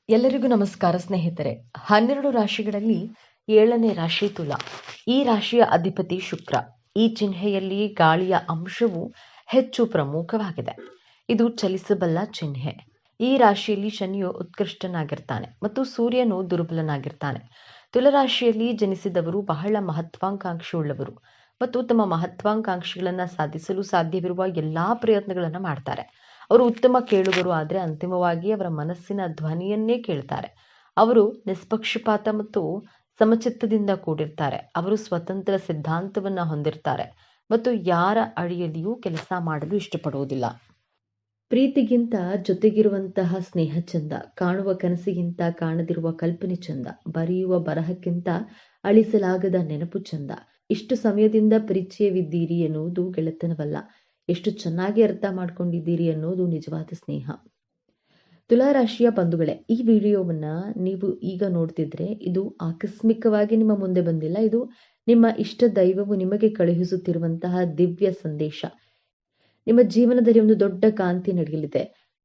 ಎಲ್ಲರಿಗೂ ನಮಸ್ಕಾರ ಸ್ನೇಹಿತರೆ. 12 ರಾಶಿಗಳಲ್ಲಿ 7ನೇ ರಾಶಿ ತುಲಾ. ಈ ರಾಶಿಯ ಅಧಿಪತಿ ಶುಕ್ರ. ಈ ಚಿಹ್ನೆಯಲ್ಲಿ ಗಾಳಿಯ ಅಂಶವು ಹೆಚ್ಚು ಪ್ರಮುಖವಾಗಿದೆ. ಇದು ಚಲಿಸಬಲ್ಲ ಚಿಹ್ನೆ. ಈ ರಾಶಿಯಲ್ಲಿ ಶನಿಯು ಉತ್ಕೃಷ್ಟನಾಗಿರ್ತಾನೆ ಮತ್ತು ಸೂರ್ಯನು ದುರ್ಬಲನಾಗಿರ್ತಾನೆ. ತುಲಾರಾಶಿಯಲ್ಲಿ ಜನಿಸಿದವರು ಬಹಳ ಮಹತ್ವಾಕಾಂಕ್ಷೆಯುಳ್ಳವರು ಮತ್ತು ತಮ್ಮ ಮಹತ್ವಾಕಾಂಕ್ಷೆಗಳನ್ನು ಸಾಧಿಸಲು ಸಾಧ್ಯವಿರುವ ಎಲ್ಲಾ ಪ್ರಯತ್ನಗಳನ್ನು ಮಾಡ್ತಾರೆ. ಅವರು ಉತ್ತಮ ಕೇಳುಗರು, ಆದರೆ ಅಂತಿಮವಾಗಿ ಅವರ ಮನಸ್ಸಿನ ಧ್ವನಿಯನ್ನೇ ಕೇಳ್ತಾರೆ. ಅವರು ನಿಷ್ಪಕ್ಷಪಾತ ಮತ್ತು ಸಮಚಿತ್ತದಿಂದ ಕೂಡಿರ್ತಾರೆ. ಅವರು ಸ್ವತಂತ್ರ ಸಿದ್ಧಾಂತವನ್ನ ಹೊಂದಿರ್ತಾರೆ ಮತ್ತು ಯಾರ ಅಡಿಯಲ್ಲಿಯೂ ಕೆಲಸ ಮಾಡಲು ಇಷ್ಟಪಡುವುದಿಲ್ಲ. ಪ್ರೀತಿಗಿಂತ ಜೊತೆಗಿರುವಂತಹ ಸ್ನೇಹ ಚಂದ, ಕಾಣುವ ಕನಸಿಗಿಂತ ಕಾಣದಿರುವ ಕಲ್ಪನೆ ಚಂದ, ಬರೆಯುವ ಬರಹಕ್ಕಿಂತ ಅಳಿಸಲಾಗದ ನೆನಪು ಚಂದ. ಇಷ್ಟು ಸಮಯದಿಂದ ಪರಿಚಯವಿದ್ದೀರಿ ಎನ್ನುವುದು ಗೆಳೆತನವಲ್ಲ, ಎಷ್ಟು ಚೆನ್ನಾಗಿ ಅರ್ಥ ಮಾಡ್ಕೊಂಡಿದ್ದೀರಿ ಅನ್ನೋದು ನಿಜವಾದ ಸ್ನೇಹ. ತುಲಾರಾಶಿಯ ಬಂಧುಗಳೇ, ಈ ವಿಡಿಯೋವನ್ನ ನೀವು ಈಗ ನೋಡ್ತಿದ್ರೆ ಇದು ಆಕಸ್ಮಿಕವಾಗಿ ನಿಮ್ಮ ಮುಂದೆ ಬಂದಿಲ್ಲ. ಇದು ನಿಮ್ಮ ಇಷ್ಟ ದೈವವು ನಿಮಗೆ ಕಳುಹಿಸುತ್ತಿರುವಂತಹ ದಿವ್ಯ ಸಂದೇಶ. ನಿಮ್ಮ ಜೀವನದಲ್ಲಿ ಒಂದು ದೊಡ್ಡ ಕಾಂತಿ ನಡೆಯಲಿದೆ.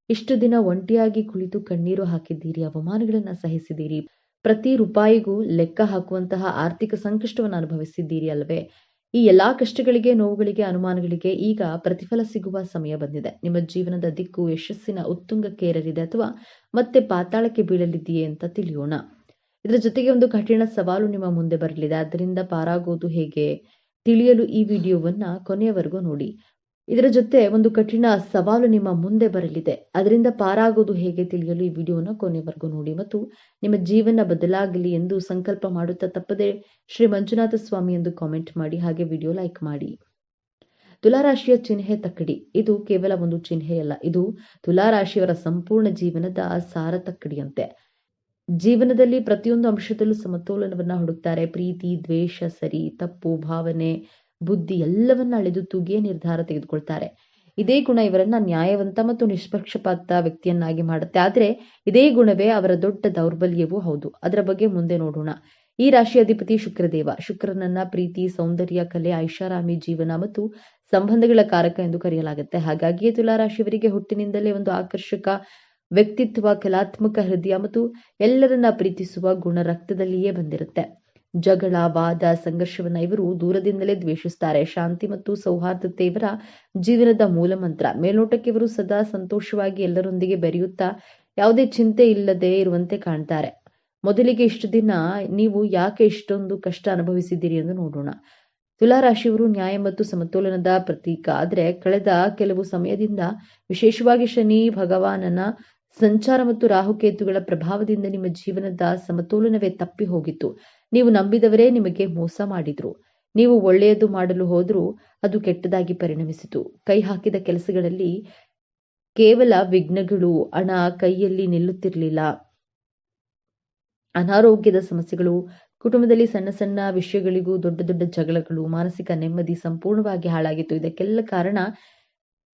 ಇಷ್ಟು ದಿನ ಒಂಟಿಯಾಗಿ ಕುಳಿತು ಕಣ್ಣೀರು ಹಾಕಿದ್ದೀರಿ, ಅವಮಾನಗಳನ್ನ ಸಹಿಸಿದ್ದೀರಿ, ಪ್ರತಿ ರೂಪಾಯಿಗೂ ಲೆಕ್ಕ ಹಾಕುವಂತಹ ಆರ್ಥಿಕ ಸಂಕಷ್ಟವನ್ನು ಅನುಭವಿಸಿದ್ದೀರಿ ಅಲ್ವೇ? ಈ ಎಲ್ಲಾ ಕಷ್ಟಗಳಿಗೆ, ನೋವುಗಳಿಗೆ, ಅನುಮಾನಗಳಿಗೆ ಈಗ ಪ್ರತಿಫಲ ಸಿಗುವ ಸಮಯ ಬಂದಿದೆ. ನಿಮ್ಮ ಜೀವನದ ದಿಕ್ಕು ಯಶಸ್ಸಿನ ಉತ್ತುಂಗಕ್ಕೇರಲಿದೆ ಅಥವಾ ಮತ್ತೆ ಪಾತಾಳಕ್ಕೆ ಬೀಳಲಿದೆಯೇ ಅಂತ ತಿಳಿಯೋಣ. ಇದರ ಜೊತೆಗೆ ಒಂದು ಕಠಿಣ ಸವಾಲು ನಿಮ್ಮ ಮುಂದೆ ಬರಲಿದೆ. ಅದರಿಂದ ಪಾರಾಗೋದು ಹೇಗೆ ತಿಳಿಯಲು ಈ ವಿಡಿಯೋವನ್ನ ಕೊನೆಯವರೆಗೂ ನೋಡಿ. ಇದರ ಜೊತೆ ಒಂದು ಕಠಿಣ ಸವಾಲು ನಿಮ್ಮ ಮುಂದೆ ಬರಲಿದೆ. ಅದರಿಂದ ಪಾರಾಗೋದು ಹೇಗೆ ತಿಳಿಯಲು ಈ ವಿಡಿಯೋನ ಕೊನೆವರೆಗೂ ನೋಡಿ ಮತ್ತು ನಿಮ್ಮ ಜೀವನ ಬದಲಾಗಲಿ ಎಂದು ಸಂಕಲ್ಪ ಮಾಡುತ್ತಾ ತಪ್ಪದೆ ಶ್ರೀ ಮಂಜುನಾಥ ಸ್ವಾಮಿ ಎಂದು ಕಾಮೆಂಟ್ ಮಾಡಿ, ಹಾಗೆ ವಿಡಿಯೋ ಲೈಕ್ ಮಾಡಿ. ತುಲಾರಾಶಿಯ ಚಿಹ್ನೆ ತಕ್ಕಡಿ. ಇದು ಕೇವಲ ಒಂದು ಚಿಹ್ನೆಯಲ್ಲ, ಇದು ತುಲಾರಾಶಿಯವರ ಸಂಪೂರ್ಣ ಜೀವನದ ಸಾರ ತಕ್ಕಡಿಯಂತೆ. ಜೀವನದಲ್ಲಿ ಪ್ರತಿಯೊಂದು ಅಂಶದಲ್ಲೂ ಸಮತೋಲನವನ್ನ ಹುಡುಕ್ತಾರೆ. ಪ್ರೀತಿ, ದ್ವೇಷ, ಸರಿ ತಪ್ಪು, ಭಾವನೆ, ಬುದ್ಧಿ ಎಲ್ಲವನ್ನ ಅಳೆದು ತೂಗಿಯೇ ನಿರ್ಧಾರ ತೆಗೆದುಕೊಳ್ತಾರೆ. ಇದೇ ಗುಣ ಇವರನ್ನ ನ್ಯಾಯವಂತ ಮತ್ತು ನಿಷ್ಪಕ್ಷಪಾತ ವ್ಯಕ್ತಿಯನ್ನಾಗಿ ಮಾಡುತ್ತೆ. ಆದ್ರೆ ಇದೇ ಗುಣವೇ ಅವರ ದೊಡ್ಡ ದೌರ್ಬಲ್ಯವೂ ಹೌದು. ಅದರ ಬಗ್ಗೆ ಮುಂದೆ ನೋಡೋಣ. ಈ ರಾಶಿ ಅಧಿಪತಿ ಶುಕ್ರದೇವ. ಶುಕ್ರನನ್ನ ಪ್ರೀತಿ, ಸೌಂದರ್ಯ, ಕಲೆ, ಐಷಾರಾಮಿ ಜೀವನ ಮತ್ತು ಸಂಬಂಧಗಳ ಕಾರಕ ಎಂದು ಕರೆಯಲಾಗುತ್ತೆ. ಹಾಗಾಗಿಯೇ ತುಲಾರಾಶಿಯವರಿಗೆ ಹುಟ್ಟಿನಿಂದಲೇ ಒಂದು ಆಕರ್ಷಕ ವ್ಯಕ್ತಿತ್ವ, ಕಲಾತ್ಮಕ ಹೃದಯ ಮತ್ತು ಎಲ್ಲರನ್ನ ಪ್ರೀತಿಸುವ ಗುಣ ರಕ್ತದಲ್ಲಿಯೇ ಬಂದಿರುತ್ತೆ. ಜಗಳ, ವಾದ, ಸಂಘರ್ಷವನ್ನ ಇವರು ದೂರದಿಂದಲೇ ದ್ವೇಷಿಸ್ತಾರೆ. ಶಾಂತಿ ಮತ್ತು ಸೌಹಾರ್ದತೆ ಇವರ ಜೀವನದ ಮೂಲ ಮಂತ್ರ. ಮೇಲ್ನೋಟಕ್ಕೆ ಇವರು ಸದಾ ಸಂತೋಷವಾಗಿ ಎಲ್ಲರೊಂದಿಗೆ ಬೆರೆಯುತ್ತಾ ಯಾವುದೇ ಚಿಂತೆ ಇಲ್ಲದೆ ಇರುವಂತೆ ಕಾಣ್ತಾರೆ. ಮೊದಲಿಗೆ ಇಷ್ಟು ದಿನ ನೀವು ಯಾಕೆ ಇಷ್ಟೊಂದು ಕಷ್ಟ ಅನುಭವಿಸಿದ್ದೀರಿ ಎಂದು ನೋಡೋಣ. ತುಲಾರಾಶಿಯವರು ನ್ಯಾಯ ಮತ್ತು ಸಮತೋಲನದ ಪ್ರತೀಕ. ಆದ್ರೆ ಕಳೆದ ಕೆಲವು ಸಮಯದಿಂದ ವಿಶೇಷವಾಗಿ ಶನಿ ಭಗವಾನನ ಸಂಚಾರ ಮತ್ತು ರಾಹುಕೇತುಗಳ ಪ್ರಭಾವದಿಂದ ನಿಮ್ಮ ಜೀವನದ ಸಮತೋಲನವೇ ತಪ್ಪಿ ಹೋಗಿತ್ತು. ನೀವು ನಂಬಿದವರೇ ನಿಮಗೆ ಮೋಸ ಮಾಡಿದ್ರು. ನೀವು ಒಳ್ಳೆಯದು ಮಾಡಲು ಹೋದ್ರೂ ಅದು ಕೆಟ್ಟದಾಗಿ ಪರಿಣಮಿಸಿತು. ಕೈ ಹಾಕಿದ ಕೆಲಸಗಳಲ್ಲಿ ಕೇವಲ ವಿಘ್ನಗಳು, ಹಣ ಕೈಯಲ್ಲಿ ನಿಲ್ಲುತ್ತಿರಲಿಲ್ಲ, ಅನಾರೋಗ್ಯದ ಸಮಸ್ಯೆಗಳು, ಕುಟುಂಬದಲ್ಲಿ ಸಣ್ಣ ಸಣ್ಣ ವಿಷಯಗಳಿಗೂ ದೊಡ್ಡ ದೊಡ್ಡ ಜಗಳಗಳು, ಮಾನಸಿಕ ನೆಮ್ಮದಿ ಸಂಪೂರ್ಣವಾಗಿ ಹಾಳಾಗಿತ್ತು. ಇದಕ್ಕೆಲ್ಲ ಕಾರಣ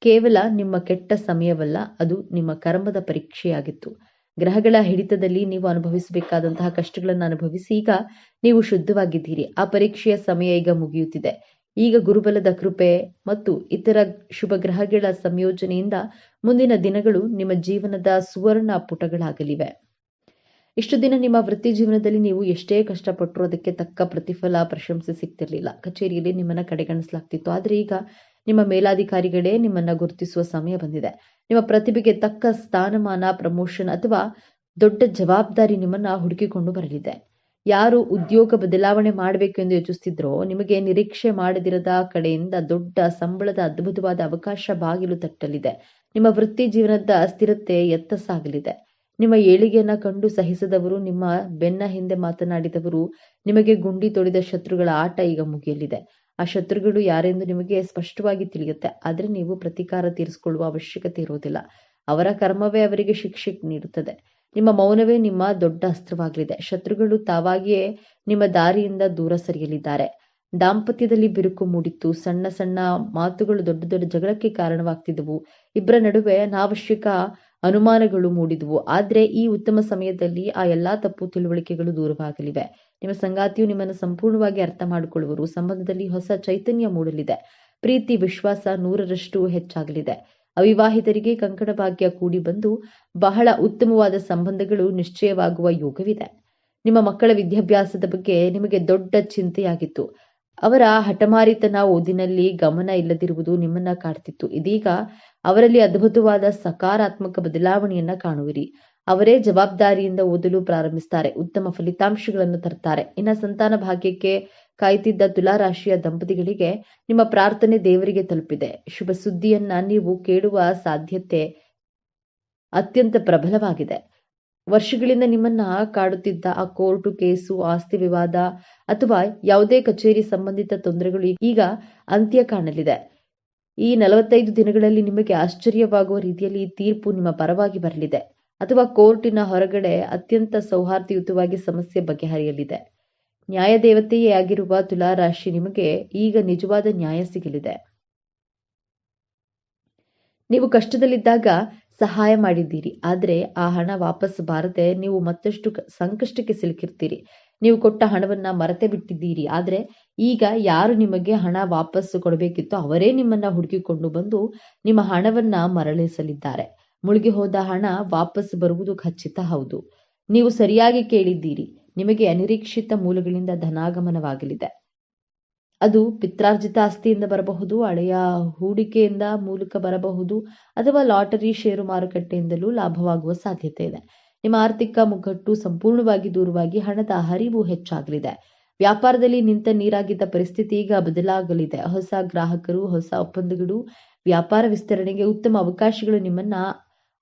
ಕೇವಲ ನಿಮ್ಮ ಕೆಟ್ಟ ಸಮಯವಲ್ಲ, ಅದು ನಿಮ್ಮ ಕರ್ಮದ ಪರೀಕ್ಷೆಯಾಗಿತ್ತು. ಗ್ರಹಗಳ ಹಿಡಿತದಲ್ಲಿ ನೀವು ಅನುಭವಿಸಬೇಕಾದಂತಹ ಕಷ್ಟಗಳನ್ನು ಅನುಭವಿಸಿ ಈಗ ನೀವು ಶುದ್ಧವಾಗಿದ್ದೀರಿ. ಆ ಪರೀಕ್ಷೆಯ ಸಮಯ ಈಗ ಮುಗಿಯುತ್ತಿದೆ. ಈಗ ಗುರುಬಲದ ಕೃಪೆ ಮತ್ತು ಇತರ ಶುಭ ಗ್ರಹಗಳ ಸಂಯೋಜನೆಯಿಂದ ಮುಂದಿನ ದಿನಗಳು ನಿಮ್ಮ ಜೀವನದ ಸುವರ್ಣ ಪುಟಗಳಾಗಲಿವೆ. ಇಷ್ಟು ದಿನ ನಿಮ್ಮ ವೃತ್ತಿ ಜೀವನದಲ್ಲಿ ನೀವು ಎಷ್ಟೇ ಕಷ್ಟಪಟ್ಟರೂ ಅದಕ್ಕೆ ತಕ್ಕ ಪ್ರತಿಫಲ, ಪ್ರಶಂಸೆ ಸಿಗ್ತಿರ್ಲಿಲ್ಲ. ಕಚೇರಿಯಲ್ಲಿ ನಿಮ್ಮನ್ನ ಕಡೆಗಣಿಸಲಾಗ್ತಿತ್ತು. ಆದ್ರೆ ಈಗ ನಿಮ್ಮ ಮೇಲಾಧಿಕಾರಿಗಳೇ ನಿಮ್ಮನ್ನ ಗುರುತಿಸುವ ಸಮಯ ಬಂದಿದೆ. ನಿಮ್ಮ ಪ್ರತಿಭೆಗೆ ತಕ್ಕ ಸ್ಥಾನಮಾನ, ಪ್ರಮೋಷನ್ ಅಥವಾ ದೊಡ್ಡ ಜವಾಬ್ದಾರಿ ನಿಮ್ಮನ್ನ ಹುಡುಕಿಕೊಂಡು ಬರಲಿದೆ. ಯಾರು ಉದ್ಯೋಗ ಬದಲಾವಣೆ ಮಾಡಬೇಕು ಎಂದು ಯೋಚಿಸ್ತಿದ್ರೋ ನಿಮಗೆ ನಿರೀಕ್ಷೆ ಮಾಡದಿರದ ಕಡೆಯಿಂದ ದೊಡ್ಡ ಸಂಬಳದ ಅದ್ಭುತವಾದ ಅವಕಾಶ ಬಾಗಿಲು ತಟ್ಟಲಿದೆ. ನಿಮ್ಮ ವೃತ್ತಿ ಜೀವನದ ಸ್ಥಿರತೆ ಎತ್ತ ಸಾಗಲಿದೆ. ನಿಮ್ಮ ಏಳಿಗೆಯನ್ನ ಕಂಡು ಸಹಿಸದವರು, ನಿಮ್ಮ ಬೆನ್ನ ಹಿಂದೆ ಮಾತನಾಡಿದವರು, ನಿಮಗೆ ಗುಂಡಿ ತೊಡಿದ ಶತ್ರುಗಳ ಆಟ ಈಗ ಮುಗಿಯಲಿದೆ. ಆ ಶತ್ರುಗಳು ಯಾರೆಂದು ನಿಮಗೆ ಸ್ಪಷ್ಟವಾಗಿ ತಿಳಿಯುತ್ತೆ. ಆದ್ರೆ ನೀವು ಪ್ರತೀಕಾರ ತೀರಿಸಿಕೊಳ್ಳುವ ಅವಶ್ಯಕತೆ ಇರುವುದಿಲ್ಲ. ಅವರ ಕರ್ಮವೇ ಅವರಿಗೆ ಶಿಕ್ಷೆ ನೀಡುತ್ತದೆ. ನಿಮ್ಮ ಮೌನವೇ ನಿಮ್ಮ ದೊಡ್ಡ ಅಸ್ತ್ರವಾಗಲಿದೆ. ಶತ್ರುಗಳು ತಾವಾಗಿಯೇ ನಿಮ್ಮ ದಾರಿಯಿಂದ ದೂರ ಸರಿಯಲಿದ್ದಾರೆ. ದಾಂಪತ್ಯದಲ್ಲಿ ಬಿರುಕು ಮೂಡಿತ್ತು. ಸಣ್ಣ ಸಣ್ಣ ಮಾತುಗಳು ದೊಡ್ಡ ದೊಡ್ಡ ಜಗಳಕ್ಕೆ ಕಾರಣವಾಗ್ತಿದ್ದವು. ಇಬ್ಬರ ನಡುವೆ ಅನಾವಶ್ಯಕ ಅನುಮಾನಗಳು ಮೂಡಿದವು. ಆದ್ರೆ ಈ ಉತ್ತಮ ಸಮಯದಲ್ಲಿ ಆ ಎಲ್ಲಾ ತಪ್ಪು ತಿಳುವಳಿಕೆಗಳು ದೂರವಾಗಲಿವೆ. ನಿಮ್ಮ ಸಂಗಾತಿಯು ನಿಮ್ಮನ್ನು ಸಂಪೂರ್ಣವಾಗಿ ಅರ್ಥ ಮಾಡಿಕೊಳ್ಳುವರು. ಸಂಬಂಧದಲ್ಲಿ ಹೊಸ ಚೈತನ್ಯ ಮೂಡಲಿದೆ. ಪ್ರೀತಿ, ವಿಶ್ವಾಸ 100ರಷ್ಟು ಹೆಚ್ಚಾಗಲಿದೆ. ಅವಿವಾಹಿತರಿಗೆ ಕಂಕಣ ಭಾಗ್ಯ ಕೂಡಿ ಬಂದು ಬಹಳ ಉತ್ತಮವಾದ ಸಂಬಂಧಗಳು ನಿಶ್ಚಯವಾಗುವ ಯೋಗವಿದೆ. ನಿಮ್ಮ ಮಕ್ಕಳ ವಿದ್ಯಾಭ್ಯಾಸದ ಬಗ್ಗೆ ನಿಮಗೆ ದೊಡ್ಡ ಚಿಂತೆಯಾಗಿತ್ತು. ಅವರ ಹಠಮಾರಿತನ, ಓದಿನಲ್ಲಿ ಗಮನ ಇಲ್ಲದಿರುವುದು ನಿಮ್ಮನ್ನ ಕಾಡ್ತಿತ್ತು. ಇದೀಗ ಅವರಲ್ಲಿ ಅದ್ಭುತವಾದ ಸಕಾರಾತ್ಮಕ ಬದಲಾವಣೆಯನ್ನ ಕಾಣುವಿರಿ. ಅವರೇ ಜವಾಬ್ದಾರಿಯಿಂದ ಓದಲು ಪ್ರಾರಂಭಿಸ್ತಾರೆ, ಉತ್ತಮ ಫಲಿತಾಂಶಗಳನ್ನು ತರ್ತಾರೆ. ಇನ್ನು ಸಂತಾನ ಭಾಗ್ಯಕ್ಕೆ ಕಾಯ್ತಿದ್ದ ತುಲಾರಾಶಿಯ ದಂಪತಿಗಳಿಗೆ ನಿಮ್ಮ ಪ್ರಾರ್ಥನೆ ದೇವರಿಗೆ ತಲುಪಿದೆ. ಶುಭ ಸುದ್ದಿಯನ್ನ ನೀವು ಕೇಳುವ ಸಾಧ್ಯತೆ ಅತ್ಯಂತ ಪ್ರಬಲವಾಗಿದೆ. ವರ್ಷಗಳಿಂದ ನಿಮ್ಮನ್ನ ಕಾಡುತ್ತಿದ್ದ ಆ ಕೋರ್ಟು ಕೇಸು, ಆಸ್ತಿ ವಿವಾದ ಅಥವಾ ಯಾವುದೇ ಕಚೇರಿ ಸಂಬಂಧಿತ ತೊಂದರೆಗಳು ಈಗ ಅಂತ್ಯ ಕಾಣಲಿದೆ. ಈ 45 ದಿನಗಳಲ್ಲಿ ನಿಮಗೆ ಆಶ್ಚರ್ಯವಾಗುವ ರೀತಿಯಲ್ಲಿ ಈ ತೀರ್ಪು ನಿಮ್ಮ ಪರವಾಗಿ ಬರಲಿದೆ ಅಥವಾ ಕೋರ್ಟಿನ ಹೊರಗಡೆ ಅತ್ಯಂತ ಸೌಹಾರ್ದಯುತವಾಗಿ ಸಮಸ್ಯೆ ಬಗೆಹರಿಯಲಿದೆ. ನ್ಯಾಯದೇವತೆಯೇ ಆಗಿರುವ ತುಲಾರಾಶಿ ನಿಮಗೆ ಈಗ ನಿಜವಾದ ನ್ಯಾಯ ಸಿಗಲಿದೆ. ನೀವು ಕಷ್ಟದಲ್ಲಿದ್ದಾಗ ಸಹಾಯ ಮಾಡಿದ್ದೀರಿ, ಆದರೆ ಆ ಹಣ ವಾಪಸ್ ಬಾರದೆ ನೀವು ಮತ್ತಷ್ಟು ಸಂಕಷ್ಟಕ್ಕೆ ಸಿಲುಕಿರ್ತೀರಿ. ನೀವು ಕೊಟ್ಟ ಹಣವನ್ನ ಮರೆತೇ ಬಿಟ್ಟಿದ್ದೀರಿ, ಆದರೆ ಈಗ ಯಾರು ನಿಮಗೆ ಹಣ ವಾಪಸ್ಸು ಕೊಡಬೇಕಿತ್ತೋ ಅವರೇ ನಿಮ್ಮನ್ನ ಹುಡುಕಿಕೊಂಡು ಬಂದು ನಿಮ್ಮ ಹಣವನ್ನ ಮರಳಿಸಲಿದ್ದಾರೆ. ಮುಳುಗಿ ಹೋದ ಹಣ ವಾಪಸ್ ಬರುವುದು ಖಚಿತ. ಹೌದು, ನೀವು ಸರಿಯಾಗಿ ಕೇಳಿದ್ದೀರಿ. ನಿಮಗೆ ಅನಿರೀಕ್ಷಿತ ಮೂಲಗಳಿಂದ ಧನಾಗಮನವಾಗಲಿದೆ. ಅದು ಪಿತ್ರಾರ್ಜಿತ ಆಸ್ತಿಯಿಂದ ಬರಬಹುದು, ಹಳೆಯ ಹೂಡಿಕೆಯಿಂದ ಮೂಲಕ ಬರಬಹುದು, ಅಥವಾ ಲಾಟರಿ, ಷೇರು ಮಾರುಕಟ್ಟೆಯಿಂದಲೂ ಲಾಭವಾಗುವ ಸಾಧ್ಯತೆ ಇದೆ. ನಿಮ್ಮ ಆರ್ಥಿಕ ಮುಗ್ಗಟ್ಟು ಸಂಪೂರ್ಣವಾಗಿ ದೂರವಾಗಿ ಹಣದ ಹರಿವು ಹೆಚ್ಚಾಗಲಿದೆ. ವ್ಯಾಪಾರದಲ್ಲಿ ನಿಂತ ನೀರಾಗಿದ್ದ ಪರಿಸ್ಥಿತಿ ಈಗ ಬದಲಾಗಲಿದೆ. ಹೊಸ ಗ್ರಾಹಕರು, ಹೊಸ ಒಪ್ಪಂದಗಳು, ವ್ಯಾಪಾರ ವಿಸ್ತರಣೆಗೆ ಉತ್ತಮ ಅವಕಾಶಗಳು ನಿಮ್ಮನ್ನ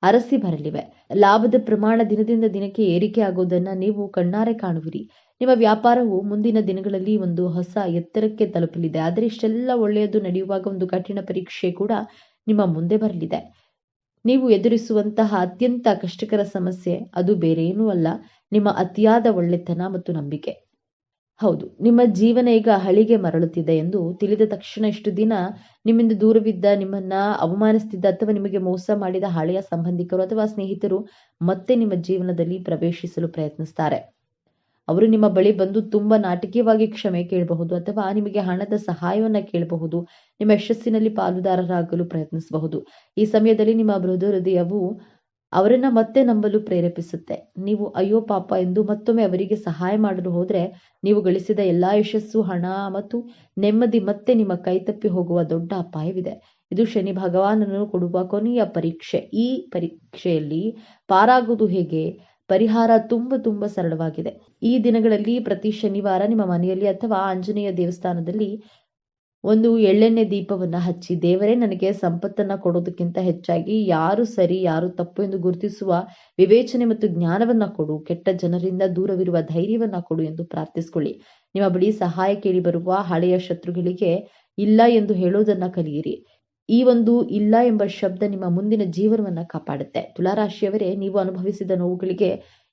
ಅರಸಿ ಬರಲಿವೆ. ಲಾಭದ ಪ್ರಮಾಣ ದಿನದಿಂದ ದಿನಕ್ಕೆ ಏರಿಕೆ ಆಗೋದನ್ನ ನೀವು ಕಣ್ಣಾರೆ ಕಾಣುವಿರಿ. ನಿಮ್ಮ ವ್ಯಾಪಾರವು ಮುಂದಿನ ದಿನಗಳಲ್ಲಿ ಒಂದು ಹೊಸ ಎತ್ತರಕ್ಕೆ ತಲುಪಲಿದೆ. ಆದರೆ ಇಷ್ಟೆಲ್ಲ ಒಳ್ಳೆಯದು ನಡೆಯುವಾಗ ಒಂದು ಕಠಿಣ ಪರೀಕ್ಷೆ ಕೂಡ ನಿಮ್ಮ ಮುಂದೆ ಬರಲಿದೆ. ನೀವು ಎದುರಿಸುವಂತಹ ಅತ್ಯಂತ ಕಷ್ಟಕರ ಸಮಸ್ಯೆ ಅದು ಬೇರೇನೂ ಅಲ್ಲ, ನಿಮ್ಮ ಅತಿಯಾದ ಒಳ್ಳೆತನ ಮತ್ತು ನಂಬಿಕೆ. ಹೌದು, ನಿಮ್ಮ ಜೀವನ ಈಗ ಹಳಿಗೆ ಮರಳುತ್ತಿದೆ ಎಂದು ತಿಳಿದ ತಕ್ಷಣ ಇಷ್ಟು ದಿನ ನಿಮ್ಮಿಂದ ದೂರವಿದ್ದ, ನಿಮ್ಮನ್ನ ಅವಮಾನಿಸುತ್ತಿದ್ದ ಅಥವಾ ನಿಮಗೆ ಮೋಸ ಮಾಡಿದ ಹಳೆಯ ಸಂಬಂಧಿಕರು ಅಥವಾ ಸ್ನೇಹಿತರು ಮತ್ತೆ ನಿಮ್ಮ ಜೀವನದಲ್ಲಿ ಪ್ರವೇಶಿಸಲು ಪ್ರಯತ್ನಿಸ್ತಾರೆ. ಅವರು ನಿಮ್ಮ ಬಳಿ ಬಂದು ತುಂಬಾ ನಾಟಕೀಯವಾಗಿ ಕ್ಷಮೆ ಕೇಳಬಹುದು ಅಥವಾ ನಿಮಗೆ ಹಣದ ಸಹಾಯವನ್ನ ಕೇಳಬಹುದು. ನಿಮ್ಮ ಯಶಸ್ಸಿನಲ್ಲಿ ಪಾಲುದಾರರಾಗಲು ಪ್ರಯತ್ನಿಸಬಹುದು. ಈ ಸಮಯದಲ್ಲಿ ನಿಮ್ಮ ಮೃದು ಹೃದಯವು ಅವರನ್ನ ಮತ್ತೆ ನಂಬಲು ಪ್ರೇರೇಪಿಸುತ್ತೆ. ನೀವು ಅಯ್ಯೋ ಪಾಪ ಎಂದು ಮತ್ತೊಮ್ಮೆ ಅವರಿಗೆ ಸಹಾಯ ಮಾಡಲು ಹೋದ್ರೆ ನೀವು ಗಳಿಸಿದ ಎಲ್ಲಾ ಯಶಸ್ಸು, ಹಣ ಮತ್ತು ನೆಮ್ಮದಿ ಮತ್ತೆ ನಿಮ್ಮ ಕೈತಪ್ಪಿ ಹೋಗುವ ದೊಡ್ಡ ಅಪಾಯವಿದೆ. ಇದು ಶನಿ ಭಗವಾನನು ಕೊಡುವ ಕೊನೆಯ ಪರೀಕ್ಷೆ. ಈ ಪರೀಕ್ಷೆಯಲ್ಲಿ ಪಾರಾಗುವುದು ಹೇಗೆ? ಪರಿಹಾರ ತುಂಬಾ ಸರಳವಾಗಿದೆ. ಈ ದಿನಗಳಲ್ಲಿ ಪ್ರತಿ ಶನಿವಾರ ನಿಮ್ಮ ಮನೆಯಲ್ಲಿ ಅಥವಾ ಆಂಜನೇಯ ದೇವಸ್ಥಾನದಲ್ಲಿ ಒಂದು ಎಳ್ಳೆಣ್ಣೆ ದೀಪವನ್ನ ಹಚ್ಚಿ, ದೇವರೇ ನನಗೆ ಸಂಪತ್ತನ್ನ ಕೊಡೋದಕ್ಕಿಂತ ಹೆಚ್ಚಾಗಿ ಯಾರು ಸರಿ ಯಾರು ತಪ್ಪು ಎಂದು ಗುರುತಿಸುವ ವಿವೇಚನೆ ಮತ್ತು ಜ್ಞಾನವನ್ನ ಕೊಡು, ಕೆಟ್ಟ ಜನರಿಂದ ದೂರವಿರುವ ಧೈರ್ಯವನ್ನ ಕೊಡು ಎಂದು ಪ್ರಾರ್ಥಿಸಿಕೊಳ್ಳಿ. ನಿಮ್ಮ ಬಳಿ ಸಹಾಯ ಕೇಳಿ ಬರುವ ಹಳೆಯ ಶತ್ರುಗಳಿಗೆ ಇಲ್ಲ ಎಂದು ಹೇಳೋದನ್ನ ಕಲಿಯಿರಿ. ಈ ಒಂದು ಇಲ್ಲ ಎಂಬ ಶಬ್ದ ನಿಮ್ಮ ಮುಂದಿನ ಜೀವನವನ್ನ ಕಾಪಾಡುತ್ತೆ. ತುಲಾರಾಶಿಯವರೇ, ನೀವು ಅನುಭವಿಸಿದ ನೋವುಗಳಿಗೆ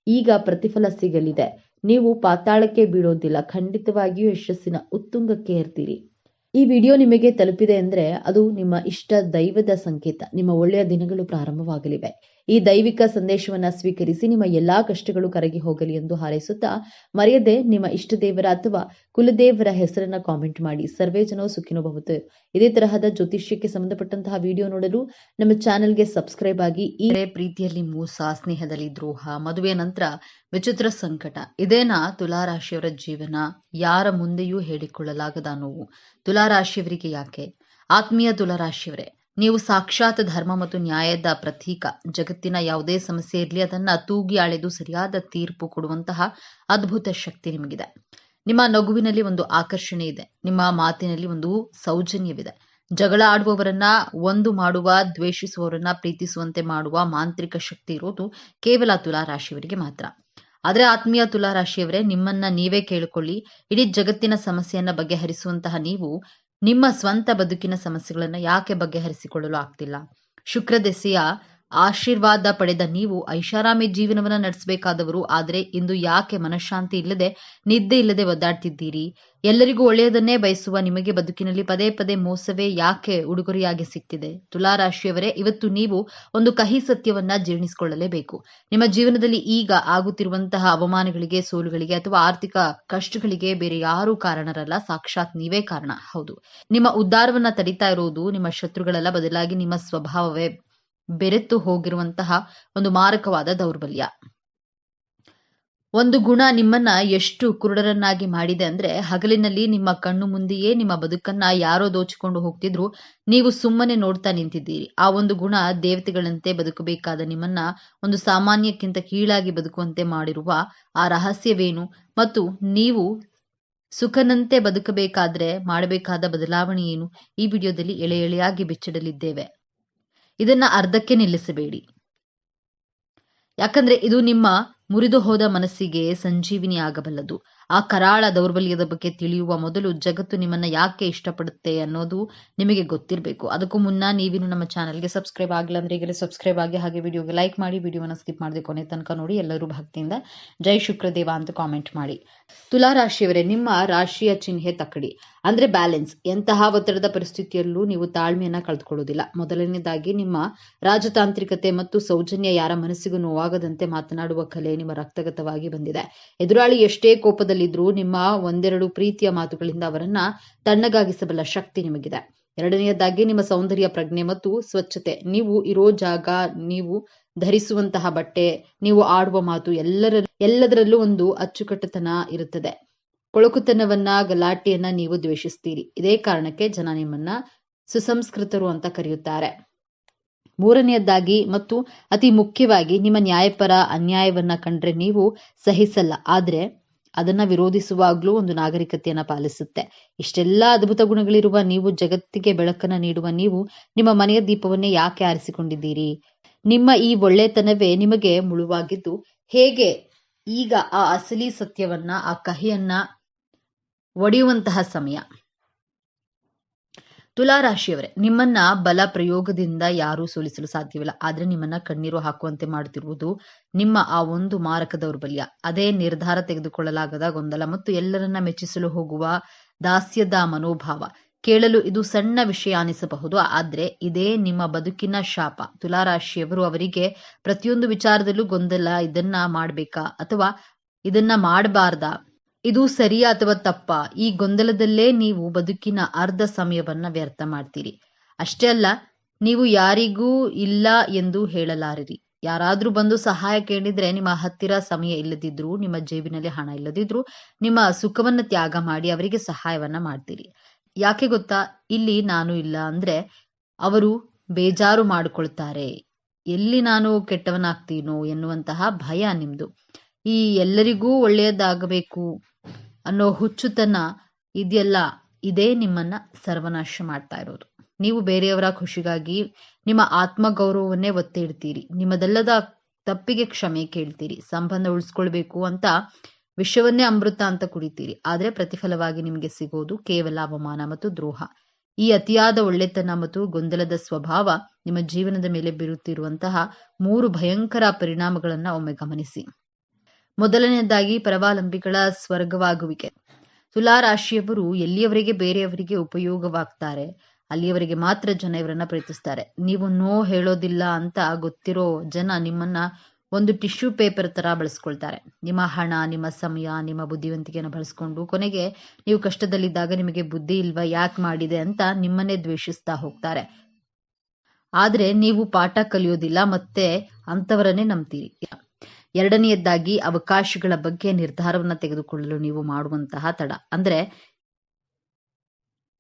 ಈಗ ಪ್ರತಿಫಲ ಸಿಗಲಿದೆ. ನೀವು ಪಾತಾಳಕ್ಕೆ ಬೀಳೋದಿಲ್ಲ, ಖಂಡಿತವಾಗಿಯೂ ಯಶಸ್ಸಿನ ಉತ್ತುಂಗಕ್ಕೆ ಏರ್ತೀರಿ. ಈ ವಿಡಿಯೋ ನಿಮಗೆ ತಲುಪಿದೆ ಅಂದ್ರೆ ಅದು ನಿಮ್ಮ ಇಷ್ಟ ದೈವದ ಸಂಕೇತ. ನಿಮ್ಮ ಒಳ್ಳೆಯ ದಿನಗಳು ಪ್ರಾರಂಭವಾಗಲಿವೆ. ಈ ದೈವಿಕ ಸಂದೇಶವನ್ನ ಸ್ವೀಕರಿಸಿ ನಿಮ್ಮ ಎಲ್ಲಾ ಕಷ್ಟಗಳು ಕರಗಿ ಹೋಗಲಿ ಎಂದು ಹಾರೈಸುತ್ತಾ, ಮರೆಯದೆ ನಿಮ್ಮ ಇಷ್ಟ ದೇವರ ಅಥವಾ ಕುಲದೇವರ ಹೆಸರನ್ನ ಕಾಮೆಂಟ್ ಮಾಡಿ. ಸರ್ವೇ ಜನೋ ಸುಖಿನೋ ಭವಂತು. ಇದೇ ತರಹದ ಜ್ಯೋತಿಷ್ಯಕ್ಕೆ ಸಂಬಂಧಪಟ್ಟಂತಹ ವಿಡಿಯೋ ನೋಡಲು ನಮ್ಮ ಚಾನೆಲ್ಗೆ ಸಬ್ಸ್ಕ್ರೈಬ್ ಆಗಿ. ಈ ಪ್ರೀತಿಯಲ್ಲಿ ಮೋಸ, ಸ್ನೇಹದಲ್ಲಿ ದ್ರೋಹ, ಮದುವೆ ನಂತರ ವಿಚಿತ್ರ ಸಂಕಟ, ಇದೇನಾ ತುಲಾರಾಶಿಯವರ ಜೀವನ? ಯಾರ ಮುಂದೆಯೂ ಹೇಳಿಕೊಳ್ಳಲಾಗದ ನೋವು ತುಲಾರಾಶಿಯವರಿಗೆ ಯಾಕೆ? ಆತ್ಮೀಯ ತುಲಾರಾಶಿಯವರೇ, ನೀವು ಸಾಕ್ಷಾತ್ ಧರ್ಮ ಮತ್ತು ನ್ಯಾಯದ ಪ್ರತೀಕ. ಜಗತ್ತಿನ ಯಾವುದೇ ಸಮಸ್ಯೆ ಇರಲಿ ಅದನ್ನ ತೂಗಿ ಅಳೆದು ಸರಿಯಾದ ತೀರ್ಪು ಕೊಡುವಂತಹ ಅದ್ಭುತ ಶಕ್ತಿ ನಿಮಗಿದೆ. ನಿಮ್ಮ ನಗುವಿನಲ್ಲಿ ಒಂದು ಆಕರ್ಷಣೆ ಇದೆ, ನಿಮ್ಮ ಮಾತಿನಲ್ಲಿ ಒಂದು ಸೌಜನ್ಯವಿದೆ. ಜಗಳ ಆಡುವವರನ್ನ ಒಂದು ಮಾಡುವ, ದ್ವೇಷಿಸುವವರನ್ನ ಪ್ರೀತಿಸುವಂತೆ ಮಾಡುವ ಮಾಂತ್ರಿಕ ಶಕ್ತಿ ಇರೋದು ಕೇವಲ ತುಲಾರಾಶಿಯವರಿಗೆ ಮಾತ್ರ. ಆದರೆ ಆತ್ಮೀಯ ತುಲಾರಾಶಿಯವರೇ, ನಿಮ್ಮನ್ನ ನೀವೇ ಕೇಳಿಕೊಳ್ಳಿ. ಇಡೀ ಜಗತ್ತಿನ ಸಮಸ್ಯೆಯನ್ನ ಬಗೆಹರಿಸುವಂತಹ ನೀವು ನಿಮ್ಮ ಸ್ವಂತ ಬದುಕಿನ ಸಮಸ್ಯೆಗಳನ್ನ ಯಾಕೆ ಬಗೆಹರಿಸಿಕೊಳ್ಳಲು ಆಗ್ತಿಲ್ಲ? ಶುಕ್ರ ದೆಸೆಯ ಆಶೀರ್ವಾದ ಪಡೆದ ನೀವು ಐಷಾರಾಮಿ ಜೀವನವನ್ನ ನಡೆಸಬೇಕಾದವರು. ಆದರೆ ಇಂದು ಯಾಕೆ ಮನಃಶಾಂತಿ ಇಲ್ಲದೆ, ನಿದ್ದೆ ಇಲ್ಲದೆ ಒದ್ದಾಡ್ತಿದ್ದೀರಿ? ಎಲ್ಲರಿಗೂ ಒಳ್ಳೆಯದನ್ನೇ ಬಯಸುವ ನಿಮಗೆ ಬದುಕಿನಲ್ಲಿ ಪದೇ ಪದೇ ಮೋಸವೇ ಯಾಕೆ ಉಡುಗೊರೆಯಾಗಿ ಸಿಗ್ತಿದೆ? ತುಲಾ ರಾಶಿಯವರೇ, ಇವತ್ತು ನೀವು ಒಂದು ಕಹಿ ಸತ್ಯವನ್ನ ಜೀರ್ಣಿಸಿಕೊಳ್ಳಲೇಬೇಕು. ನಿಮ್ಮ ಜೀವನದಲ್ಲಿ ಈಗ ಆಗುತ್ತಿರುವಂತಹ ಅವಮಾನಗಳಿಗೆ, ಸೋಲುಗಳಿಗೆ ಅಥವಾ ಆರ್ಥಿಕ ಕಷ್ಟಗಳಿಗೆ ಬೇರೆ ಯಾರೂ ಕಾರಣರಲ್ಲ, ಸಾಕ್ಷಾತ್ ನೀವೇ ಕಾರಣ. ಹೌದು, ನಿಮ್ಮ ಉದ್ಧಾರವನ್ನ ತಡಿತಾ ಇರೋದು ನಿಮ್ಮ ಶತ್ರುಗಳಲ್ಲ, ಬದಲಾಗಿ ನಿಮ್ಮ ಸ್ವಭಾವವೇ ಬೆರೆತು ಹೋಗಿರುವಂತಹ ಒಂದು ಮಾರಕವಾದ ದೌರ್ಬಲ್ಯ. ಒಂದು ಗುಣ ನಿಮ್ಮನ್ನ ಎಷ್ಟು ಕುರುಡರನ್ನಾಗಿ ಮಾಡಿದೆ ಅಂದ್ರೆ, ಹಗಲಿನಲ್ಲಿ ನಿಮ್ಮ ಕಣ್ಣು ಮುಂದೆಯೇ ನಿಮ್ಮ ಬದುಕನ್ನ ಯಾರೋ ದೋಚಿಕೊಂಡು ಹೋಗ್ತಿದ್ರು, ನೀವು ಸುಮ್ಮನೆ ನೋಡ್ತಾ ನಿಂತಿದ್ದೀರಿ. ಆ ಒಂದು ಗುಣ ದೇವತೆಗಳಂತೆ ಬದುಕಬೇಕಾದ ನಿಮ್ಮನ್ನ ಒಂದು ಸಾಮಾನ್ಯಕ್ಕಿಂತ ಕೀಳಾಗಿ ಬದುಕುವಂತೆ ಮಾಡಿರುವ ಆ ರಹಸ್ಯವೇನು, ಮತ್ತು ನೀವು ಸುಖನಂತೆ ಬದುಕಬೇಕಾದ್ರೆ ಮಾಡಬೇಕಾದ ಬದಲಾವಣೆ ಏನು, ಈ ವಿಡಿಯೋದಲ್ಲಿ ಎಳೆ ಎಳೆಯಾಗಿ ಬಿಚ್ಚಿಡಲಿದ್ದೇವೆ. ಇದನ್ನ ಅರ್ಧಕ್ಕೆ ನಿಲ್ಲಿಸಬೇಡಿ, ಯಾಕಂದ್ರೆ ಇದು ನಿಮ್ಮ ಮುರಿದು ಹೋದ ಮನಸ್ಸಿಗೆ ಸಂಜೀವಿನಿ ಆಗಬಲ್ಲದು. ಆ ಕರಾಳ ದೌರ್ಬಲ್ಯದ ಬಗ್ಗೆ ತಿಳಿಯುವ ಮೊದಲು ಜಗತ್ತು ನಿಮ್ಮನ್ನ ಯಾಕೆ ಇಷ್ಟಪಡುತ್ತೆ ಅನ್ನೋದು ನಿಮಗೆ ಗೊತ್ತಿರಬೇಕು. ಅದಕ್ಕೂ ಮುನ್ನ ನೀವಿನ್ನು ನಮ್ಮ ಚಾನಲ್ಗೆ ಸಬ್ಸ್ಕ್ರೈಬ್ ಆಗಿಲ್ಲ ಅಂದ್ರೆ ಈಗಲೇ ಸಬ್ಸ್ಕ್ರೈಬ್ ಆಗಿ, ಹಾಗೆ ವಿಡಿಯೋಗೆ ಲೈಕ್ ಮಾಡಿ, ವಿಡಿಯೋನ ಸ್ಕಿಪ್ ಮಾಡದೆ ಕೊನೆ ತನಕ ನೋಡಿ. ಎಲ್ಲರೂ ಭಕ್ತಿಯಿಂದ ಜೈ ಶುಕ್ರದೇವ ಅಂತ ಕಾಮೆಂಟ್ ಮಾಡಿ. ತುಲಾ ರಾಶಿಯವರೇ, ನಿಮ್ಮ ರಾಶಿಯ ಚಿಹ್ನೆ ತಕ್ಕಡಿ ಅಂದ್ರೆ ಬ್ಯಾಲೆನ್ಸ್. ಎಂತಹ ಒತ್ತಡದ ಪರಿಸ್ಥಿತಿಯಲ್ಲೂ ನೀವು ತಾಳ್ಮೆಯನ್ನ ಕಳೆದುಕೊಳ್ಳುವುದಿಲ್ಲ. ಮೊದಲನೇದಾಗಿ ನಿಮ್ಮ ರಾಜತಾಂತ್ರಿಕತೆ ಮತ್ತು ಸೌಜನ್ಯ, ಯಾರ ಮನಸ್ಸಿಗೂ ನೋವಾಗದಂತೆ ಮಾತನಾಡುವ ಕಲೆ ನಿಮ್ಮ ರಕ್ತಗತವಾಗಿ ಬಂದಿದೆ. ಎದುರಾಳಿ ಎಷ್ಟೇ ಕೋಪದಲ್ಲಿದ್ರೂ ನಿಮ್ಮ ಒಂದೆರಡು ಪ್ರೀತಿಯ ಮಾತುಗಳಿಂದ ಅವರನ್ನ ತಣ್ಣಗಾಗಿಸಬಲ್ಲ ಶಕ್ತಿ ನಿಮಗಿದೆ. ಎರಡನೆಯದಾಗಿ ನಿಮ್ಮ ಸೌಂದರ್ಯ, ಪ್ರಜ್ಞೆ ಮತ್ತು ಸ್ವಚ್ಛತೆ. ನೀವು ಇರೋ ಜಾಗ, ನೀವು ಧರಿಸುವಂತಹ ಬಟ್ಟೆ, ನೀವು ಆಡುವ ಮಾತು, ಎಲ್ಲದರಲ್ಲೂ ಒಂದು ಅಚ್ಚುಕಟ್ಟುತನ ಇರುತ್ತದೆ. ಕೊಳಕುತನವನ್ನ, ಗಲಾಟೆಯನ್ನ ನೀವು ದ್ವೇಷಿಸ್ತೀರಿ. ಇದೇ ಕಾರಣಕ್ಕೆ ಜನ ನಿಮ್ಮನ್ನ ಸುಸಂಸ್ಕೃತರು ಅಂತ ಕರೆಯುತ್ತಾರೆ. ಮೂರನೆಯದಾಗಿ ಮತ್ತು ಅತಿ ಮುಖ್ಯವಾಗಿ, ನಿಮ್ಮ ನ್ಯಾಯಪರ ಅನ್ಯಾಯವನ್ನ ಕಂಡ್ರೆ ನೀವು ಸಹಿಸಲ್ಲ, ಆದ್ರೆ ಅದನ್ನ ವಿರೋಧಿಸುವಾಗ್ಲೂ ಒಂದು ನಾಗರಿಕತೆಯನ್ನ ಪಾಲಿಸುತ್ತೆ. ಇಷ್ಟೆಲ್ಲಾ ಅದ್ಭುತ ಗುಣಗಳಿರುವ ನೀವು, ಜಗತ್ತಿಗೆ ಬೆಳಕನ್ನ ನೀಡುವ ನೀವು, ನಿಮ್ಮ ಮನೆಯ ದೀಪವನ್ನೇ ಯಾಕೆ ಆರಿಸಿಕೊಂಡಿದ್ದೀರಿ? ನಿಮ್ಮ ಈ ಒಳ್ಳೆತನವೇ ನಿಮಗೆ ಮುಳುವಾಗಿದ್ದು ಹೇಗೆ ಈಗ ಆ ಅಸಲಿ ಸತ್ಯವನ್ನ, ಆ ಕಹಿಯನ್ನ ಒಡೆಯುವಂತಹ ಸಮಯ. ತುಲಾ ರಾಶಿಯವರೇ, ನಿಮ್ಮನ್ನ ಬಲ ಪ್ರಯೋಗದಿಂದ ಯಾರೂ ಸೋಲಿಸಲು ಸಾಧ್ಯವಿಲ್ಲ. ಆದ್ರೆ ನಿಮ್ಮನ್ನ ಕಣ್ಣೀರು ಹಾಕುವಂತೆ ಮಾಡುತ್ತಿರುವುದು ನಿಮ್ಮ ಆ ಒಂದು ಮಾರಕ ದೌರ್ಬಲ್ಯ. ಅದೇ ನಿರ್ಧಾರ ತೆಗೆದುಕೊಳ್ಳಲಾಗದ ಗೊಂದಲ ಮತ್ತು ಎಲ್ಲರನ್ನ ಮೆಚ್ಚಿಸಲು ಹೋಗುವ ದಾಸ್ಯದ ಮನೋಭಾವ. ಕೇಳಲು ಇದು ಸಣ್ಣ ವಿಷಯ ಅನಿಸಬಹುದು, ಆದ್ರೆ ಇದೇ ನಿಮ್ಮ ಬದುಕಿನ ಶಾಪ. ತುಲಾ ರಾಶಿಯವರು, ಅವರಿಗೆ ಪ್ರತಿಯೊಂದು ವಿಚಾರದಲ್ಲೂ ಗೊಂದಲ. ಇದನ್ನ ಮಾಡ್ಬೇಕಾ ಅಥವಾ ಇದನ್ನ ಮಾಡಬಾರ್ದಾ? ಇದು ಸರಿಯಾ ಅಥವಾ ತಪ್ಪಾ? ಈ ಗೊಂದಲದಲ್ಲೇ ನೀವು ಬದುಕಿನ ಅರ್ಧ ಸಮಯವನ್ನ ವ್ಯರ್ಥ ಮಾಡ್ತೀರಿ. ಅಷ್ಟೇ ಅಲ್ಲ, ನೀವು ಯಾರಿಗೂ ಇಲ್ಲ ಎಂದು ಹೇಳಲಾರಿರಿ. ಯಾರಾದ್ರೂ ಬಂದು ಸಹಾಯ ಕೇಳಿದ್ರೆ ನಿಮ್ಮ ಹತ್ತಿರ ಸಮಯ ಇಲ್ಲದಿದ್ರು, ನಿಮ್ಮ ಜೇಬಿನಲ್ಲಿ ಹಣ ಇಲ್ಲದಿದ್ರು, ನಿಮ್ಮ ಸುಖವನ್ನ ತ್ಯಾಗ ಮಾಡಿ ಅವರಿಗೆ ಸಹಾಯವನ್ನ ಮಾಡ್ತೀರಿ. ಯಾಕೆ ಗೊತ್ತಾ? ಇಲ್ಲಿ ನಾನು ಇಲ್ಲ ಅಂದ್ರೆ ಅವರು ಬೇಜಾರು ಮಾಡಿಕೊಳ್ತಾರೆ, ಎಲ್ಲಿ ನಾನು ಕೆಟ್ಟವನಾಗ್ತೀನೋ ಎನ್ನುವಂತಹ ಭಯ ನಿಮ್ದು. ಈ ಎಲ್ಲರಿಗೂ ಒಳ್ಳೆಯದಾಗಬೇಕು ಅನ್ನೋ ಹುಚ್ಚುತನ ಇದೆಯಲ್ಲ, ಇದೇ ನಿಮ್ಮನ್ನ ಸರ್ವನಾಶ ಮಾಡ್ತಾ ಇರೋದು. ನೀವು ಬೇರೆಯವರ ಖುಷಿಗಾಗಿ ನಿಮ್ಮ ಆತ್ಮಗೌರವವನ್ನೇ ಒತ್ತಿ ಇಡ್ತೀರಿ. ನಿಮ್ಮದಲ್ಲದ ತಪ್ಪಿಗೆ ಕ್ಷಮೆ ಕೇಳ್ತೀರಿ. ಸಂಬಂಧ ಉಳಿಸ್ಕೊಳ್ಬೇಕು ಅಂತ ವಿಷವನ್ನೇ ಅಮೃತ ಅಂತ ಕುಡಿತೀರಿ. ಆದ್ರೆ ಪ್ರತಿಫಲವಾಗಿ ನಿಮಗೆ ಸಿಗೋದು ಕೇವಲ ಅವಮಾನ ಮತ್ತು ದ್ರೋಹ. ಈ ಅತಿಯಾದ ಒಳ್ಳೆತನ ಮತ್ತು ಗೊಂದಲದ ಸ್ವಭಾವ ನಿಮ್ಮ ಜೀವನದ ಮೇಲೆ ಬೀರುತ್ತಿರುವಂತಹ 3 ಭಯಂಕರ ಪರಿಣಾಮಗಳನ್ನ ಒಮ್ಮೆ ಗಮನಿಸಿ. ಮೊದಲನೇದಾಗಿ, ಪರಾವಲಂಬಿಗಳ ಸ್ವರ್ಗವಾಗುವಿಕೆ. ತುಲಾ ರಾಶಿಯವರು ಎಲ್ಲಿಯವರೆಗೆ ಬೇರೆಯವರಿಗೆ ಉಪಯೋಗವಾಗ್ತಾರೆ ಅಲ್ಲಿಯವರೆಗೆ ಮಾತ್ರ ಜನ ಇವರನ್ನ ಪ್ರೀತಿಸ್ತಾರೆ. ನೀವು ನೋ ಹೇಳೋದಿಲ್ಲ ಅಂತ ಗೊತ್ತಿರೋ ಜನ ನಿಮ್ಮನ್ನ ಒಂದು ಟಿಶ್ಯೂ ಪೇಪರ್ ತರ ಬಳಸ್ಕೊಳ್ತಾರೆ. ನಿಮ್ಮ ಹಣ, ನಿಮ್ಮ ಸಮಯ, ನಿಮ್ಮ ಬುದ್ಧಿವಂತಿಕೆಯನ್ನು ಬಳಸ್ಕೊಂಡು ಕೊನೆಗೆ ನೀವು ಕಷ್ಟದಲ್ಲಿದ್ದಾಗ ನಿಮಗೆ ಬುದ್ಧಿ ಇಲ್ವಾ, ಯಾಕೆ ಮಾಡಿದೆ ಅಂತ ನಿಮ್ಮನ್ನೇ ದ್ವೇಷಿಸ್ತಾ ಹೋಗ್ತಾರೆ. ಆದ್ರೆ ನೀವು ಪಾಠ ಕಲಿಯೋದಿಲ್ಲ, ಮತ್ತೆ ಅಂತವರನ್ನೇ ನಂಬ್ತೀರಿ. ಎರಡನೆಯದಾಗಿ, ಅವಕಾಶಗಳ ಬಗ್ಗೆ ನಿರ್ಧಾರವನ್ನ ತೆಗೆದುಕೊಳ್ಳಲು ನೀವು ಮಾಡುವಂತಹ ತಡ. ಅಂದ್ರೆ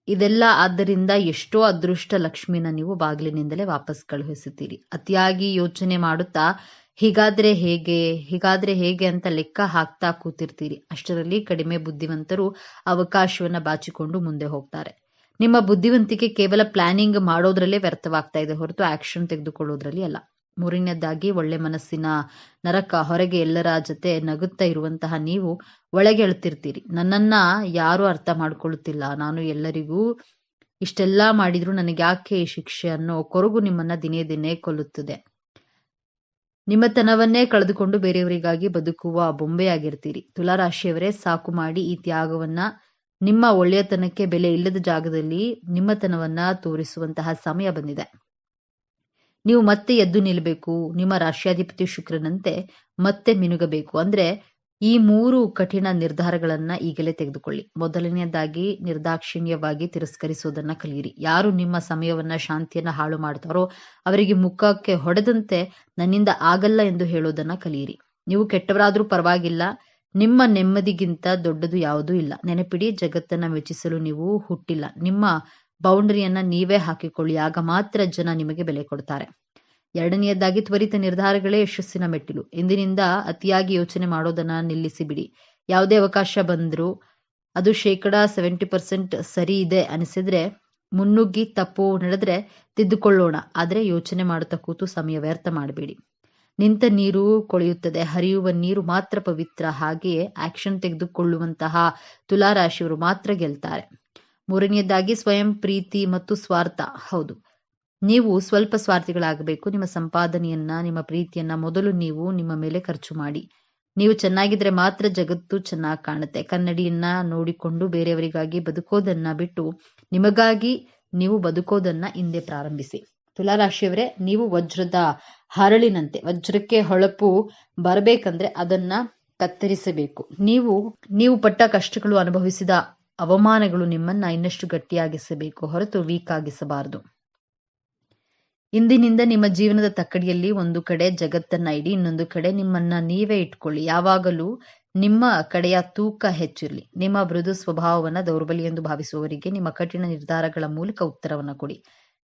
ಇದೆಲ್ಲ ಆದ್ದರಿಂದ ಎಷ್ಟೋ ಅದೃಷ್ಟ ಲಕ್ಷ್ಮಿನ ನೀವು ಬಾಗಿಲಿನಿಂದಲೇ ವಾಪಸ್ ಕಳುಹಿಸುತ್ತೀರಿ. ಅತಿಯಾಗಿ ಯೋಚನೆ ಮಾಡುತ್ತಾ ಹೀಗಾದ್ರೆ ಹೇಗೆ ಅಂತ ಲೆಕ್ಕ ಹಾಕ್ತಾ ಕೂತಿರ್ತೀರಿ. ಅಷ್ಟರಲ್ಲಿ ಕಡಿಮೆ ಬುದ್ಧಿವಂತರು ಅವಕಾಶವನ್ನ ಬಾಚಿಕೊಂಡು ಮುಂದೆ ಹೋಗ್ತಾರೆ. ನಿಮ್ಮ ಬುದ್ಧಿವಂತಿಕೆ ಕೇವಲ ಪ್ಲಾನಿಂಗ್ ಮಾಡೋದ್ರಲ್ಲೇ ವ್ಯರ್ಥವಾಗ್ತಾ ಇದೆ ಹೊರತು ಆಕ್ಷನ್ ತೆಗೆದುಕೊಳ್ಳೋದ್ರಲ್ಲಿ ಅಲ್ಲ. ಮೂರನೇದಾಗಿ, ಒಳ್ಳೆ ಮನಸ್ಸಿನ ನರಕ. ಹೊರಗೆ ಎಲ್ಲರ ಜೊತೆ ನಗುತ್ತಾ ಇರುವಂತಹ ನೀವು ಒಳಗೆ ಅಳ್ತಿರ್ತೀರಿ. ನನ್ನನ್ನ ಯಾರು ಅರ್ಥ ಮಾಡ್ಕೊಳ್ಳುತ್ತಿಲ್ಲ, ನಾನು ಎಲ್ಲರಿಗೂ ಇಷ್ಟೆಲ್ಲಾ ಮಾಡಿದ್ರು ನನಗೆ ಯಾಕೆ ಈ ಶಿಕ್ಷೆ ಅನ್ನೋ ಕೊರಗು ನಿಮ್ಮನ್ನ ದಿನೇ ದಿನೇ ಕೊಲ್ಲುತ್ತದೆ. ನಿಮ್ಮತನವನ್ನೇ ಕಳೆದುಕೊಂಡು ಬೇರೆಯವರಿಗಾಗಿ ಬದುಕುವ ಬೊಂಬೆಯಾಗಿರ್ತೀರಿ. ತುಲಾರಾಶಿಯವರೇ, ಸಾಕು ಮಾಡಿ ಈ ತ್ಯಾಗವನ್ನ. ನಿಮ್ಮ ಒಳ್ಳೆಯತನಕ್ಕೆ ಬೆಲೆ ಇಲ್ಲದ ಜಾಗದಲ್ಲಿ ನಿಮ್ಮತನವನ್ನ ತೋರಿಸುವಂತಹ ಸಮಯ ಬಂದಿದೆ. ನೀವು ಮತ್ತೆ ಎದ್ದು ನಿಲ್ಲಬೇಕು. ನಿಮ್ಮ ರಾಶಿಯಾಧಿಪತಿ ಶುಕ್ರನಂತೆ ಮತ್ತೆ ಮಿನುಗಬೇಕು. ಅಂದ್ರೆ ಈ 3 ಕಠಿಣ ನಿರ್ಧಾರಗಳನ್ನ ಈಗಲೇ ತೆಗೆದುಕೊಳ್ಳಿ. ಮೊದಲನೆಯದಾಗಿ, ನಿರ್ದಾಕ್ಷಿಣ್ಯವಾಗಿ ತಿರಸ್ಕರಿಸೋದನ್ನ ಕಲಿಯಿರಿ. ಯಾರು ನಿಮ್ಮ ಸಮಯವನ್ನ, ಶಾಂತಿಯನ್ನ ಹಾಳು ಮಾಡ್ತಾರೋ ಅವರಿಗೆ ಮುಖಕ್ಕೆ ಹೊಡೆದಂತೆ ನನ್ನಿಂದ ಆಗಲ್ಲ ಎಂದು ಹೇಳೋದನ್ನ ಕಲಿಯಿರಿ. ನೀವು ಕೆಟ್ಟವರಾದ್ರೂ ಪರವಾಗಿಲ್ಲ, ನಿಮ್ಮ ನೆಮ್ಮದಿಗಿಂತ ದೊಡ್ಡದು ಯಾವುದೂ ಇಲ್ಲ. ನೆನಪಿಡಿ, ಜಗತ್ತನ್ನ ಮೆಚ್ಚಿಸಲು ನೀವು ಹುಟ್ಟಿಲ್ಲ. ನಿಮ್ಮ ಬೌಂಡರಿಯನ್ನ ನೀವೇ ಹಾಕಿಕೊಳ್ಳಿ. ಆಗ ಮಾತ್ರ ಜನ ನಿಮಗೆ ಬೆಲೆ ಕೊಡ್ತಾರೆ. ಎರಡನೆಯದಾಗಿ, ತ್ವರಿತ ನಿರ್ಧಾರಗಳೇ ಯಶಸ್ಸಿನ ಮೆಟ್ಟಿಲು. ಇಂದಿನಿಂದ ಅತಿಯಾಗಿ ಯೋಚನೆ ಮಾಡೋದನ್ನ ನಿಲ್ಲಿಸಿ ಬಿಡಿ. ಯಾವುದೇ ಅವಕಾಶ ಬಂದ್ರೂ ಅದು 70% ಸರಿ ಇದೆ ಅನಿಸಿದ್ರೆ ಮುನ್ನುಗ್ಗಿ, ತಪ್ಪು ನಡೆದ್ರೆ ತಿದ್ದುಕೊಳ್ಳೋಣ. ಆದ್ರೆ ಯೋಚನೆ ಮಾಡುತ್ತಾ ಕೂತು ಸಮಯ ವ್ಯರ್ಥ ಮಾಡಬೇಡಿ. ನಿಂತ ನೀರು ಕೊಳೆಯುತ್ತದೆ, ಹರಿಯುವ ನೀರು ಮಾತ್ರ ಪವಿತ್ರ. ಹಾಗೆಯೇ ಆಕ್ಷನ್ ತೆಗೆದುಕೊಳ್ಳುವಂತಹ ತುಲಾರಾಶಿಯವರು ಮಾತ್ರ ಗೆಲ್ತಾರೆ. ಮೂರನೆಯದಾಗಿ, ಸ್ವಯಂ ಪ್ರೀತಿ ಮತ್ತು ಸ್ವಾರ್ಥ. ಹೌದು, ನೀವು ಸ್ವಲ್ಪ ಸ್ವಾರ್ಥಿಗಳಾಗಬೇಕು. ನಿಮ್ಮ ಸಂಪಾದನೆಯನ್ನ, ನಿಮ್ಮ ಪ್ರೀತಿಯನ್ನ ಮೊದಲು ನೀವು ನಿಮ್ಮ ಮೇಲೆ ಖರ್ಚು ಮಾಡಿ. ನೀವು ಚೆನ್ನಾಗಿದ್ರೆ ಮಾತ್ರ ಜಗತ್ತು ಚೆನ್ನಾಗಿ ಕಾಣುತ್ತೆ. ಕನ್ನಡಿಯನ್ನ ನೋಡಿಕೊಂಡು ಬೇರೆಯವರಿಗಾಗಿ ಬದುಕೋದನ್ನ ಬಿಟ್ಟು ನಿಮಗಾಗಿ ನೀವು ಬದುಕೋದನ್ನ ಹಿಂದೆ ಪ್ರಾರಂಭಿಸಿ. ತುಲಾರಾಶಿಯವರೇ, ನೀವು ವಜ್ರದ ಹರಳಿನಂತೆ. ವಜ್ರಕ್ಕೆ ಹೊಳಪು ಬರಬೇಕಂದ್ರೆ ಅದನ್ನ ಕತ್ತರಿಸಬೇಕು. ನೀವು ಪಟ್ಟ ಕಷ್ಟಗಳು, ಅನುಭವಿಸಿದ ಅವಮಾನಗಳು ನಿಮ್ಮನ್ನ ಇನ್ನಷ್ಟು ಗಟ್ಟಿಯಾಗಿಸಬೇಕು ಹೊರತು ವೀಕ್ ಆಗಿಸಬಾರದು. ಇಂದಿನಿಂದ ನಿಮ್ಮ ಜೀವನದ ತಕ್ಕಡಿಯಲ್ಲಿ ಒಂದು ಕಡೆ ಜಗತ್ತನ್ನ ಇಡಿ, ಇನ್ನೊಂದು ಕಡೆ ನಿಮ್ಮನ್ನ ನೀವೇ ಇಟ್ಕೊಳ್ಳಿ. ಯಾವಾಗಲೂ ನಿಮ್ಮ ಕಡೆಯ ತೂಕ ಹೆಚ್ಚಿರಲಿ. ನಿಮ್ಮ ಮೃದು ಸ್ವಭಾವವನ್ನ ದೌರ್ಬಲ್ಯ ಎಂದು ಭಾವಿಸುವವರಿಗೆ ನಿಮ್ಮ ಕಠಿಣ ನಿರ್ಧಾರಗಳ ಮೂಲಕ ಉತ್ತರವನ್ನ ಕೊಡಿ.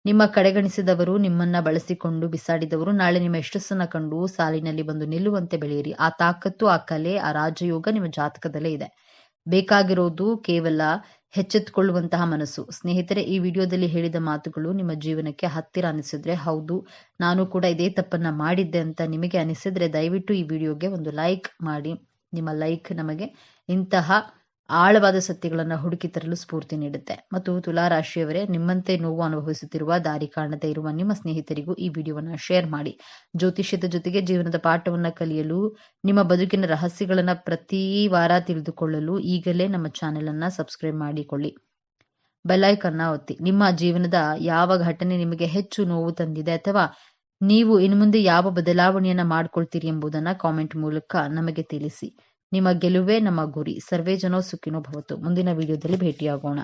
ನಿಮ್ಮ ಕಡೆಗಣಿಸಿದವರು, ನಿಮ್ಮನ್ನ ಬಳಸಿಕೊಂಡು ಬಿಸಾಡಿದವರು ನಾಳೆ ನಿಮ್ಮ ಯಶಸ್ಸನ್ನ ಕಂಡು ಸಾಲಿನಲ್ಲಿ ಬಂದು ನಿಲ್ಲುವಂತೆ ಬೆಳೆಯಿರಿ. ಆ ತಾಕತ್ತು, ಆ ಕಲೆ, ಆ ರಾಜಯೋಗ ನಿಮ್ಮ ಜಾತಕದಲ್ಲೇ ಇದೆ. ಬೇಕಾಗಿರೋದು ಕೇವಲ ಎಚ್ಚೆತ್ತುಕೊಳ್ಳುವಂತಹ ಮನಸ್ಸು. ಸ್ನೇಹಿತರೆ, ಈ ವಿಡಿಯೋದಲ್ಲಿ ಹೇಳಿದ ಮಾತುಗಳು ನಿಮ್ಮ ಜೀವನಕ್ಕೆ ಹತ್ತಿರ ಅನಿಸಿದ್ರೆ, ಹೌದು ನಾನು ಕೂಡ ಇದೇ ತಪ್ಪನ್ನ ಮಾಡಿದ್ದೆ ಅಂತ ನಿಮಗೆ ಅನಿಸಿದ್ರೆ ದಯವಿಟ್ಟು ಈ ವಿಡಿಯೋಗೆ ಒಂದು ಲೈಕ್ ಮಾಡಿ. ನಿಮ್ಮ ಲೈಕ್ ನಮಗೆ ಇಂತಹ ಆಳವಾದ ಸತ್ಯಗಳನ್ನು ಹುಡುಕಿ ತರಲು ಸ್ಫೂರ್ತಿ ನೀಡುತ್ತೆ. ಮತ್ತು ತುಲಾರಾಶಿಯವರೇ, ನಿಮ್ಮಂತೆ ನೋವು ಅನುಭವಿಸುತ್ತಿರುವ, ದಾರಿ ಕಾಣದೇ ಇರುವ ನಿಮ್ಮ ಸ್ನೇಹಿತರಿಗೂ ಈ ವಿಡಿಯೋವನ್ನ ಶೇರ್ ಮಾಡಿ. ಜ್ಯೋತಿಷ್ಯದ ಜೊತೆಗೆ ಜೀವನದ ಪಾಠವನ್ನ ಕಲಿಯಲು, ನಿಮ್ಮ ಬದುಕಿನ ರಹಸ್ಯಗಳನ್ನ ಪ್ರತಿ ವಾರ ತಿಳಿದುಕೊಳ್ಳಲು ಈಗಲೇ ನಮ್ಮ ಚಾನೆಲ್ ಅನ್ನ ಸಬ್ಸ್ಕ್ರೈಬ್ ಮಾಡಿಕೊಳ್ಳಿ. ಬೆಲ್ ಐಕಾನ್ ಅನ್ನ ಒತ್ತಿ. ನಿಮ್ಮ ಜೀವನದ ಯಾವ ಘಟನೆ ನಿಮಗೆ ಹೆಚ್ಚು ನೋವು ತಂದಿದೆ ಅಥವಾ ನೀವು ಇನ್ನು ಮುಂದೆ ಯಾವ ಬದಲಾವಣೆಯನ್ನ ಮಾಡ್ಕೊಳ್ತೀರಿ ಎಂಬುದನ್ನ ಕಾಮೆಂಟ್ ಮೂಲಕ ನಮಗೆ ತಿಳಿಸಿ. ನಿಮ್ಮ ಗೆಲುವೇ ನಮ್ಮ ಗುರಿ. ಸರ್ವೇ ಜನೋ ಸುಖಿನೋ ಭವತು. ಮುಂದಿನ ವಿಡಿಯೋದಲ್ಲಿ ಭೇಟಿಯಾಗೋಣ.